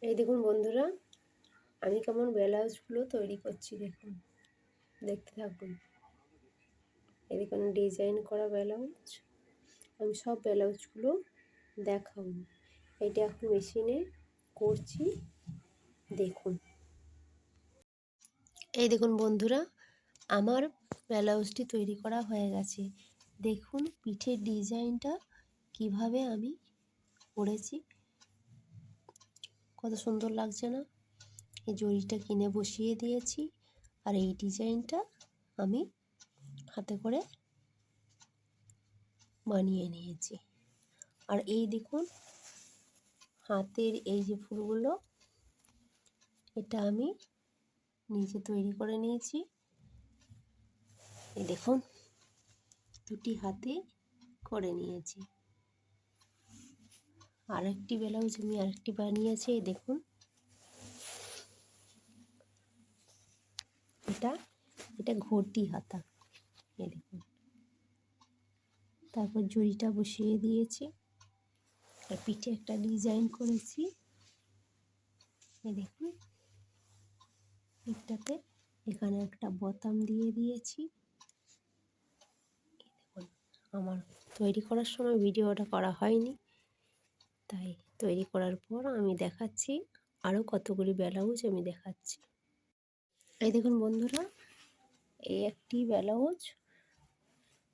এই দেখুন বন্ধুরা, আমি কেমন ব্লাউজগুলো তৈরি করছি দেখুন, দেখতে থাকুন। এই দেখুন ডিজাইন করা ব্লাউজ, আমি সব ব্লাউজগুলো দেখাবো। এটা এখন মেশিনে করছি দেখুন। এই দেখুন বন্ধুরা, আমার ব্লাউজটি তৈরি করা হয়ে গেছে। দেখুন পিঠের ডিজাইনটা কিভাবে আমি করেছি, কত সুন্দর লাগছে না? এই জরিটা কিনে বসিয়ে দিয়েছি, আর এই ডিজাইনটা আমি হাতে করে বানিয়ে নিয়েছি। আর এই দেখুন হাতের এই যে ফুলগুলো, এটা আমি নিজে তৈরি করে নিয়েছি। এই দেখুন দুটি হাতে করে নিয়েছি। আরেকটি ব্লাউজ আমি আরেকটি বানিয়েছি। এই দেখুন এটা ঘটি হাতা। এই দেখুন, তারপর জড়িটা বসিয়ে দিয়েছি আর পিঠে একটা ডিজাইন করেছি। এই দেখুন পিঠটাতে এখানে একটা বোতাম দিয়ে দিয়েছি। দেখুন আমার তৈরি করার সময় ভিডিওটা করা হয়নি, তাই তৈরি করার পর আমি দেখাচ্ছি। আরও কতগুলি ব্লাউজ আমি দেখাচ্ছি। এই দেখুন বন্ধুরা, এই একটি ব্লাউজ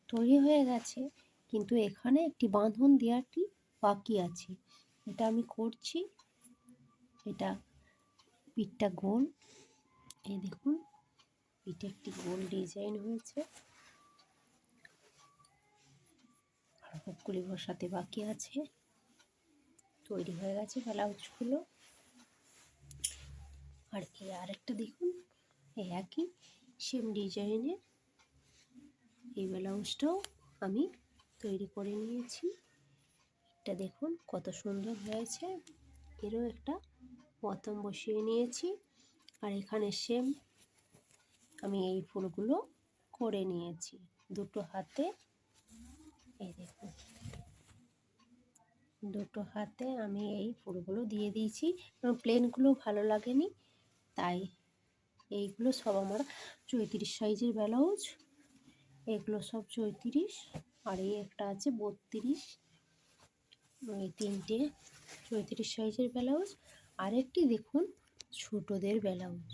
তৈরি হয়ে গেছে, কিন্তু এখানে একটি বাঁধন দেওয়াটি বাকি আছে। এটা আমি করছি। এটা পিঠটা গোল। এই দেখুন পিঠে একটি গোল ডিজাইন হয়েছে, আর হুকগুলি বসাতে বাকি আছে। তৈরি হয়ে গেছে ব্লাউজগুলো। আর এই আরেকটা দেখুন, এই একই সেম ডিজাইনের এই ব্লাউজটাও আমি তৈরি করে নিয়েছি। এটা দেখুন কত সুন্দর হয়েছে। এরও একটা বোতাম বসিয়ে নিয়েছি, আর এখানে সেম আমি এই ফুলগুলো করে নিয়েছি দুটো হাতে। এই দেখুন দুটো হাতে আমি এই ফুলগুলো দিয়ে দিয়েছি, কারণ প্লেনগুলো ভালো লাগেনি, তাই এইগুলো সব আমার 34 সাইজের ব্লাউজ। এগুলো সব 34, আর এই একটা আছে 32। এই তিনটে 34 সাইজের ব্লাউজ। আরেকটি দেখুন ছোটদের ব্লাউজ।